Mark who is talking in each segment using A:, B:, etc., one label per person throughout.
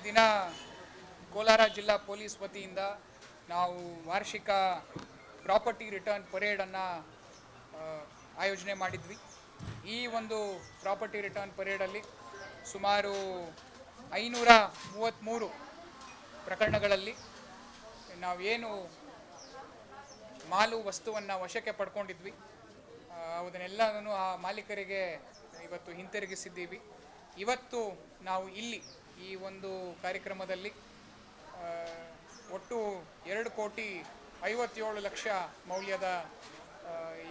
A: ದಿನ ಕೋಲಾರ ಜಿಲ್ಲಾ ಪೊಲೀಸ್ ವತಿಯಿಂದ ನಾವು ವಾರ್ಷಿಕ ಪ್ರಾಪರ್ಟಿ ರಿಟರ್ನ್ ಪರೇಡನ್ನು ಆಯೋಜನೆ ಮಾಡಿದ್ವಿ. ಈ ಒಂದು ಪ್ರಾಪರ್ಟಿ ರಿಟರ್ನ್ ಪರೇಡಲ್ಲಿ ಸುಮಾರು 533 ಪ್ರಕರಣಗಳಲ್ಲಿ ನಾವೇನು ಮಾಲು ವಸ್ತುವನ್ನು ವಶಕ್ಕೆ ಪಡ್ಕೊಂಡಿದ್ವಿ ಅದನ್ನೆಲ್ಲನೂ ಆ ಮಾಲೀಕರಿಗೆ ಇವತ್ತು ಹಿಂತಿರುಗಿಸಿದ್ದೀವಿ. ಇವತ್ತು ನಾವು ಇಲ್ಲಿ ಈ ಒಂದು ಕಾರ್ಯಕ್ರಮದಲ್ಲಿ ಒಟ್ಟು 2,57,00,000 ಮೌಲ್ಯದ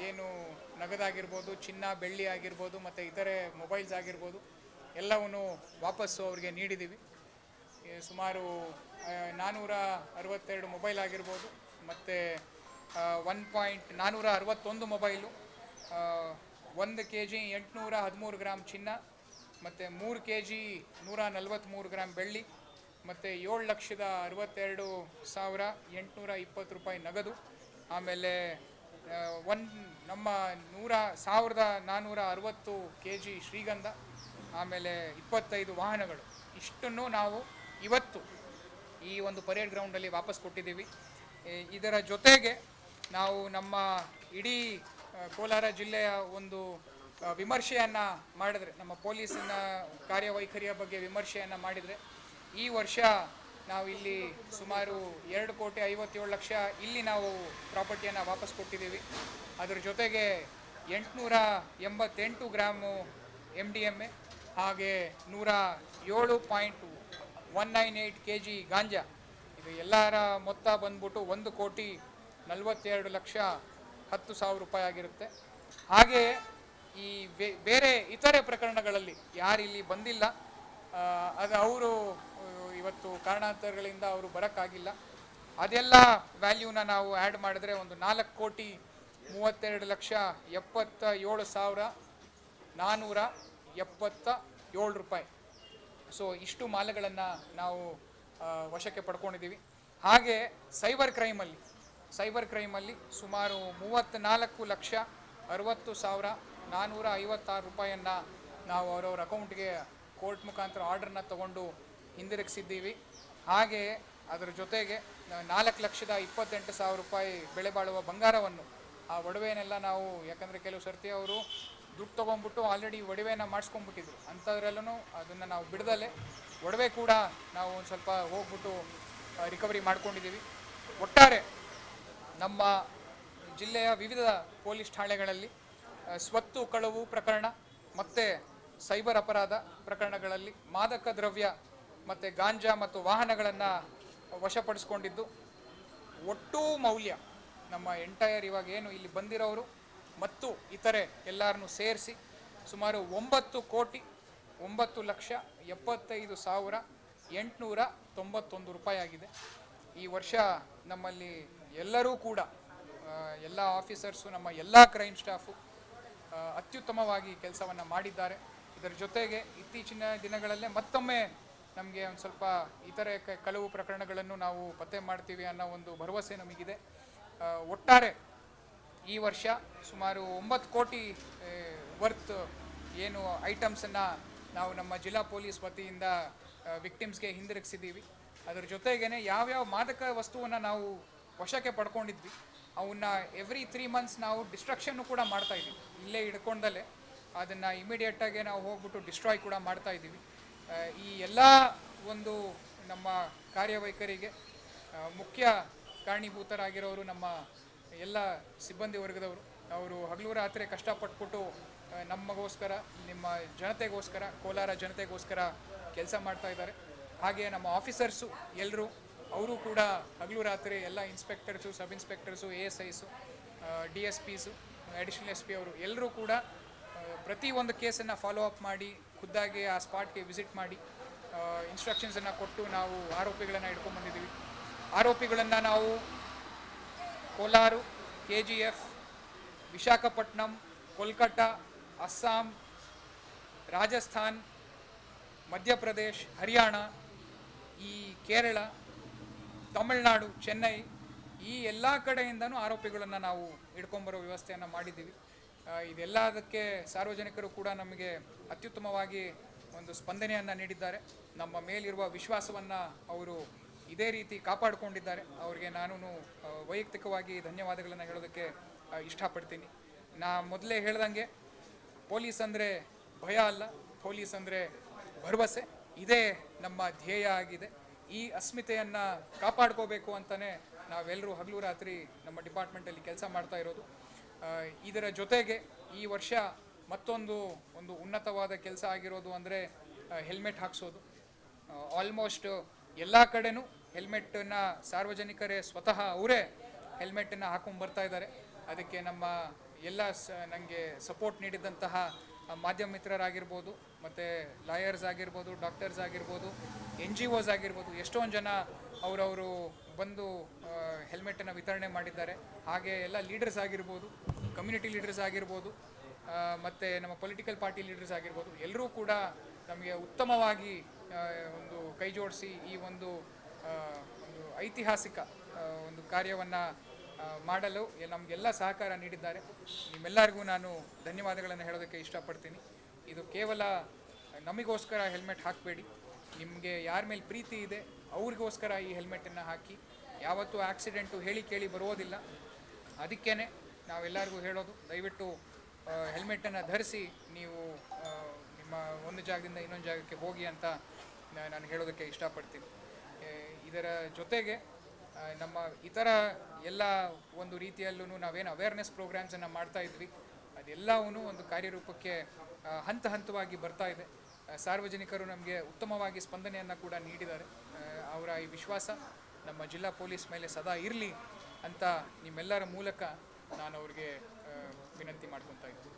A: ಏನು ನಗದಾಗಿರ್ಬೋದು, ಚಿನ್ನ ಬೆಳ್ಳಿ ಆಗಿರ್ಬೋದು ಮತ್ತು ಇತರೆ ಮೊಬೈಲ್ಸ್ ಆಗಿರ್ಬೋದು ಎಲ್ಲವನ್ನೂ ವಾಪಸ್ಸು ಅವರಿಗೆ ನೀಡಿದ್ದೀವಿ. ಸುಮಾರು 462 ಮೊಬೈಲ್ ಆಗಿರ್ಬೋದು ಮತ್ತು 461 ಮೊಬೈಲು, 1 kg 813 ಗ್ರಾಮ್ ಚಿನ್ನ ಮತ್ತು 3 kg 143 ಗ್ರಾಮ್ ಬೆಳ್ಳಿ ಮತ್ತು 7,62,820 ರೂಪಾಯಿ ನಗದು, ಆಮೇಲೆ ನಮ್ಮ 1,460 kg ಶ್ರೀಗಂಧ, ಆಮೇಲೆ 25 ವಾಹನಗಳು. ಇಷ್ಟನ್ನು ನಾವು ಇವತ್ತು ಈ ಒಂದು ಪರೇಡ್ ಗ್ರೌಂಡಲ್ಲಿ ವಾಪಸ್ ಕೊಟ್ಟಿದ್ದೀವಿ. ಇದರ ಜೊತೆಗೆ ನಾವು ನಮ್ಮ ಇಡೀ ಕೋಲಾರ ಜಿಲ್ಲೆಯ ಒಂದು ವಿಮರ್ಶೆಯನ್ನು ಮಾಡಿದ್ರೆ, ನಮ್ಮ ಪೊಲೀಸಿನ ಕಾರ್ಯವೈಖರಿಯ ಬಗ್ಗೆ ವಿಮರ್ಶೆಯನ್ನು ಮಾಡಿದರೆ, ಈ ವರ್ಷ ನಾವು ಇಲ್ಲಿ ಸುಮಾರು 2,57,00,000 ಇಲ್ಲಿ ನಾವು ಪ್ರಾಪರ್ಟಿಯನ್ನು ವಾಪಸ್ ಕೊಟ್ಟಿದ್ದೀವಿ. ಅದರ ಜೊತೆಗೆ 888 ಗ್ರಾಮು MDMA, ಹಾಗೆ 107.198 kg ಗಾಂಜಾ. ಇದು ಎಲ್ಲರ ಮೊತ್ತ ಬಂದ್ಬಿಟ್ಟು 1,42,10,00,000 ರೂಪಾಯಿ ಆಗಿರುತ್ತೆ. ಹಾಗೆಯೇ ಈ ಬೇರೆ ಇತರೆ ಪ್ರಕರಣಗಳಲ್ಲಿ ಯಾರಿಲ್ಲಿ ಬಂದಿಲ್ಲ, ಅದು ಅವರು ಇವತ್ತು ಕಾರಣಾಂತರಗಳಿಂದ ಅವರು ಬರೋಕ್ಕಾಗಿಲ್ಲ, ಅದೆಲ್ಲ ವ್ಯಾಲ್ಯೂನ ನಾವು ಆ್ಯಡ್ ಮಾಡಿದ್ರೆ ಒಂದು 4,32,77,477 ರೂಪಾಯಿ. ಸೊ ಇಷ್ಟು ಮಾಲುಗಳನ್ನು ನಾವು ವಶಕ್ಕೆ ಪಡ್ಕೊಂಡಿದ್ದೀವಿ. ಹಾಗೆ ಸೈಬರ್ ಕ್ರೈಮಲ್ಲಿ ಸುಮಾರು 34,60,456 ರೂಪಾಯಿಯನ್ನು ನಾವು ಅವರವ್ರ ಅಕೌಂಟ್ಗೆ ಕೋರ್ಟ್ ಮುಖಾಂತರ ಆರ್ಡ್ರನ್ನ ತಗೊಂಡು ಹಿಂದಿರುಗಿಸಿದ್ದೀವಿ. ಹಾಗೆ ಅದರ ಜೊತೆಗೆ 4,28,000 ರೂಪಾಯಿ ಬೆಲೆ ಬಾಳುವ ಬಂಗಾರವನ್ನು, ಆ ಒಡವೆನೆಲ್ಲ ನಾವು, ಯಾಕಂದರೆ ಕೆಲವು ಸರ್ತಿ ಅವರು ದುಡ್ಡು ತೊಗೊಂಡ್ಬಿಟ್ಟು ಆಲ್ರೆಡಿ ಒಡವೆನ ಮಾಡಿಸ್ಕೊಂಡ್ಬಿಟ್ಟಿದ್ರು, ಅಂಥದ್ರಲ್ಲೂ ಅದನ್ನು ನಾವು ಬಿಡದಲ್ಲೇ ಒಡವೆ ಕೂಡ ನಾವು ಒಂದು ಸ್ವಲ್ಪ ಹೋಗ್ಬಿಟ್ಟು ರಿಕವರಿ ಮಾಡ್ಕೊಂಡಿದ್ದೀವಿ. ಒಟ್ಟಾರೆ ನಮ್ಮ ಜಿಲ್ಲೆಯ ವಿವಿಧ ಪೊಲೀಸ್ ಠಾಣೆಗಳಲ್ಲಿ ಸ್ವತ್ತು ಕಳವು ಪ್ರಕರಣ ಮತ್ತು ಸೈಬರ್ ಅಪರಾಧ ಪ್ರಕರಣಗಳಲ್ಲಿ ಮಾದಕ ದ್ರವ್ಯ ಮತ್ತು ಗಾಂಜಾ ಮತ್ತು ವಾಹನಗಳನ್ನು ವಶಪಡಿಸ್ಕೊಂಡಿದ್ದು, ಒಟ್ಟು ಮೌಲ್ಯ ನಮ್ಮ ಎಂಟೈರ್ ಇವಾಗ ಏನು ಇಲ್ಲಿ ಬಂದಿರೋರು ಮತ್ತು ಇತರೆ ಎಲ್ಲರನ್ನೂ ಸೇರಿಸಿ ಸುಮಾರು 9,75,891 ರೂಪಾಯಿ ಆಗಿದೆ. ಈ ವರ್ಷ ನಮ್ಮಲ್ಲಿ ಎಲ್ಲರೂ ಕೂಡ, ಎಲ್ಲ ಆಫೀಸರ್ಸು, ನಮ್ಮ ಎಲ್ಲ ಕ್ರೈಮ್ ಸ್ಟಾಫು ಅತ್ಯುತ್ತಮವಾಗಿ ಕೆಲಸವನ್ನು ಮಾಡಿದ್ದಾರೆ. ಇದರ ಜೊತೆಗೆ ಇತ್ತೀಚಿನ ದಿನಗಳಲ್ಲೇ ಮತ್ತೊಮ್ಮೆ ನಮಗೆ ಒಂದು ಸ್ವಲ್ಪ ಇತರೆ ಕಳವು ಪ್ರಕರಣಗಳನ್ನು ನಾವು ಪತ್ತೆ ಮಾಡ್ತೀವಿ ಅನ್ನೋ ಒಂದು ಭರವಸೆ ನಮಗಿದೆ. ಒಟ್ಟಾರೆ ಈ ವರ್ಷ ಸುಮಾರು 9 ಕೋಟಿ ವರ್ತ್ ಏನು ಐಟಮ್ಸನ್ನು ನಾವು ನಮ್ಮ ಜಿಲ್ಲಾ ಪೊಲೀಸ್ ವತಿಯಿಂದ ವಿಕ್ಟಿಮ್ಸ್ಗೆ ಹಿಂದಿರುಗಿಸಿದ್ದೀವಿ. ಅದರ ಜೊತೆಗೇ ಯಾವ್ಯಾವ ಮಾದಕ ವಸ್ತುವನ್ನು ನಾವು ವಶಕ್ಕೆ ಪಡ್ಕೊಂಡಿದ್ವಿ ಅವನ್ನ ಎವ್ರಿ 3 months ನಾವು ಡಿಸ್ಟ್ರಕ್ಷನ್ನು ಕೂಡ ಮಾಡ್ತಾಯಿದ್ದೀವಿ. ಇಲ್ಲೇ ಹಿಡ್ಕೊಂಡಲ್ಲೇ ಅದನ್ನು ಇಮಿಡಿಯೇಟಾಗಿ ನಾವು ಹೋಗ್ಬಿಟ್ಟು ಡಿಸ್ಟ್ರಾಯ್ ಕೂಡ ಮಾಡ್ತಾಯಿದ್ದೀವಿ. ಈ ಎಲ್ಲ ಒಂದು ನಮ್ಮ ಕಾರ್ಯವೈಖರಿಗೆ ಮುಖ್ಯ ಕಾರಣೀಭೂತರಾಗಿರೋರು ನಮ್ಮ ಎಲ್ಲ ಸಿಬ್ಬಂದಿ ವರ್ಗದವರು. ಅವರು ಹಗಲು ರಾತ್ರಿ ಕಷ್ಟಪಟ್ಬಿಟ್ಟು ನಮಗೋಸ್ಕರ, ನಿಮ್ಮ ಜನತೆಗೋಸ್ಕರ, ಕೋಲಾರ ಜನತೆಗೋಸ್ಕರ ಕೆಲಸ ಮಾಡ್ತಾ ಇದ್ದಾರೆ. ಹಾಗೆ ನಮ್ಮ ಆಫೀಸರ್ಸು ಎಲ್ಲರೂ, ಅವರು ಕೂಡ ಹಗಲು ರಾತ್ರಿ, ಎಲ್ಲ ಇನ್ಸ್ಪೆಕ್ಟರ್ಸು, ಸಬ್ ಇನ್ಸ್ಪೆಕ್ಟರ್ಸು, ASIಸು, DSPಸು, ಅಡಿಷನಲ್ SP ಅವರು ಎಲ್ಲರೂ ಕೂಡ ಪ್ರತಿಯೊಂದು ಕೇಸನ್ನು ಫಾಲೋ ಅಪ್ ಮಾಡಿ, ಖುದ್ದಾಗಿ ಆ ಸ್ಪಾಟ್ಗೆ ವಿಸಿಟ್ ಮಾಡಿ ಇನ್ಸ್ಟ್ರಕ್ಷನ್ಸನ್ನು ಕೊಟ್ಟು ನಾವು ಆರೋಪಿಗಳನ್ನು ಹಿಡ್ಕೊಂಡ್ಬಂದಿದ್ದೀವಿ. ಆರೋಪಿಗಳನ್ನು ನಾವು ಕೋಲಾರ, KGF, ವಿಶಾಖಪಟ್ಟಣಂ, ಕೋಲ್ಕತ್ತಾ, ಅಸ್ಸಾಂ, ರಾಜಸ್ಥಾನ್, ಮಧ್ಯಪ್ರದೇಶ್, ಹರಿಯಾಣ, ಈ ಕೇರಳ, ತಮಿಳುನಾಡು, ಚೆನ್ನೈ, ಈ ಎಲ್ಲ ಕಡೆಯಿಂದನೂ ಆರೋಪಿಗಳನ್ನು ನಾವು ಹಿಡ್ಕೊಂಬರೋ ವ್ಯವಸ್ಥೆಯನ್ನು ಮಾಡಿದ್ದೀವಿ. ಇದೆಲ್ಲದಕ್ಕೆ ಸಾರ್ವಜನಿಕರು ಕೂಡ ನಮಗೆ ಅತ್ಯುತ್ತಮವಾಗಿ ಒಂದು ಸ್ಪಂದನೆಯನ್ನು ನೀಡಿದ್ದಾರೆ. ನಮ್ಮ ಮೇಲಿರುವ ವಿಶ್ವಾಸವನ್ನು ಅವರು ಇದೇ ರೀತಿ ಕಾಪಾಡಿಕೊಂಡಿದ್ದಾರೆ. ಅವರಿಗೆ ನಾನು ವೈಯಕ್ತಿಕವಾಗಿ ಧನ್ಯವಾದಗಳನ್ನು ಹೇಳೋದಕ್ಕೆ ಇಷ್ಟಪಡ್ತೀನಿ. ನಾ ಮೊದಲೇ ಹೇಳ್ದಂಗೆ ಪೊಲೀಸ್ ಅಂದರೆ ಭಯ ಅಲ್ಲ, ಪೊಲೀಸ್ ಅಂದರೆ ಭರವಸೆ. ಇದೇ ನಮ್ಮ ಧ್ಯೇಯ ಆಗಿದೆ. ಈ ಅಸ್ಮಿತೆಯನ್ನು ಕಾಪಾಡ್ಕೋಬೇಕು ಅಂತಲೇ ನಾವೆಲ್ಲರೂ ಹಗಲು ರಾತ್ರಿ ನಮ್ಮ ಡಿಪಾರ್ಟ್ಮೆಂಟಲ್ಲಿ ಕೆಲಸ ಮಾಡ್ತಾ ಇರೋದು. ಇದರ ಜೊತೆಗೆ ಈ ವರ್ಷ ಮತ್ತೊಂದು ಉನ್ನತವಾದ ಕೆಲಸ ಆಗಿರೋದು ಅಂದರೆ ಹೆಲ್ಮೆಟ್ ಹಾಕ್ಸೋದು. ಆಲ್ಮೋಸ್ಟ್ ಎಲ್ಲ ಕಡೆನೂ ಹೆಲ್ಮೆಟನ್ನು ಸಾರ್ವಜನಿಕರೇ ಸ್ವತಃ ಅವರೇ ಹೆಲ್ಮೆಟನ್ನು ಹಾಕೊಂಡು ಬರ್ತಾ ಇದ್ದಾರೆ. ಅದಕ್ಕೆ ನಮ್ಮ ಎಲ್ಲ ನನಗೆ ಸಪೋರ್ಟ್ ನೀಡಿದಂತಹ ಮಾಧ್ಯಮ ಮಿತ್ರರಾಗಿರ್ಬೋದು, ಮತ್ತು ಲಾಯರ್ಸ್ ಆಗಿರ್ಬೋದು, ಡಾಕ್ಟರ್ಸ್ ಆಗಿರ್ಬೋದು, NGOs ಆಗಿರ್ಬೋದು, ಎಷ್ಟೊಂದು ಜನ ಅವರವರು ಬಂದು ಹೆಲ್ಮೆಟನ್ನು ವಿತರಣೆ ಮಾಡಿದ್ದಾರೆ. ಹಾಗೆ ಎಲ್ಲ ಲೀಡರ್ಸ್ ಆಗಿರ್ಬೋದು, ಕಮ್ಯುನಿಟಿ ಲೀಡರ್ಸ್ ಆಗಿರ್ಬೋದು, ಮತ್ತು ನಮ್ಮ ಪೊಲಿಟಿಕಲ್ ಪಾರ್ಟಿ ಲೀಡರ್ಸ್ ಆಗಿರ್ಬೋದು, ಎಲ್ಲರೂ ಕೂಡ ನಮಗೆ ಉತ್ತಮವಾಗಿ ಒಂದು ಕೈ ಜೋಡಿಸಿ ಈ ಒಂದು ಐತಿಹಾಸಿಕ ಒಂದು ಕಾರ್ಯವನ್ನು ಮಾಡಲು ನಮಗೆಲ್ಲ ಸಹಕಾರ ನೀಡಿದ್ದಾರೆ. ನಿಮ್ಮೆಲ್ಲರಿಗೂ ನಾನು ಧನ್ಯವಾದಗಳನ್ನು ಹೇಳೋದಕ್ಕೆ ಇಷ್ಟಪಡ್ತೀನಿ. ಇದು ಕೇವಲ ನಮಗೋಸ್ಕರ ಹೆಲ್ಮೆಟ್ ಹಾಕಬೇಡಿ, ನಿಮಗೆ ಯಾರ ಮೇಲೆ ಪ್ರೀತಿ ಇದೆ ಅವ್ರಿಗೋಸ್ಕರ ಈ ಹೆಲ್ಮೆಟನ್ನು ಹಾಕಿ. ಯಾವತ್ತೂ ಆಕ್ಸಿಡೆಂಟು ಹೇಳಿ ಕೇಳಿ ಬರೋದಿಲ್ಲ. ಅದಕ್ಕೇ ನಾವೆಲ್ಲರಿಗೂ ಹೇಳೋದು, ದಯವಿಟ್ಟು ಹೆಲ್ಮೆಟನ್ನು ಧರಿಸಿ ನೀವು ನಿಮ್ಮ ಒಂದು ಜಾಗದಿಂದ ಇನ್ನೊಂದು ಜಾಗಕ್ಕೆ ಹೋಗಿ ಅಂತ ನಾನು ಹೇಳೋದಕ್ಕೆ ಇಷ್ಟಪಡ್ತೀನಿ. ಇದರ ಜೊತೆಗೆ ನಮ್ಮ ಇತರ ಎಲ್ಲ ಒಂದು ರೀತಿಯಲ್ಲೂ ನಾವೇನು ಅವೇರ್ನೆಸ್ ಪ್ರೋಗ್ರಾಮ್ಸನ್ನು ಮಾಡ್ತಾ ಇದ್ವಿ, ಅದೆಲ್ಲವೂ ಒಂದು ಕಾರ್ಯರೂಪಕ್ಕೆ ಹಂತ ಹಂತವಾಗಿ ಬರ್ತಾ ಇದೆ. ಸಾರ್ವಜನಿಕರು ನಮಗೆ ಉತ್ತಮವಾಗಿ ಸ್ಪಂದನೆಯನ್ನು ಕೂಡ ನೀಡಿದ್ದಾರೆ. ಅವರ ಈ ವಿಶ್ವಾಸ ನಮ್ಮ ಜಿಲ್ಲಾ ಪೊಲೀಸ್ ಮೇಲೆ ಸದಾ ಇರಲಿ ಅಂತ ನಿಮ್ಮೆಲ್ಲರ ಮೂಲಕ ನಾನು ಅವ್ರಿಗೆ ವಿನಂತಿ ಮಾಡ್ಕೊತಾ ಇದ್ದೀನಿ.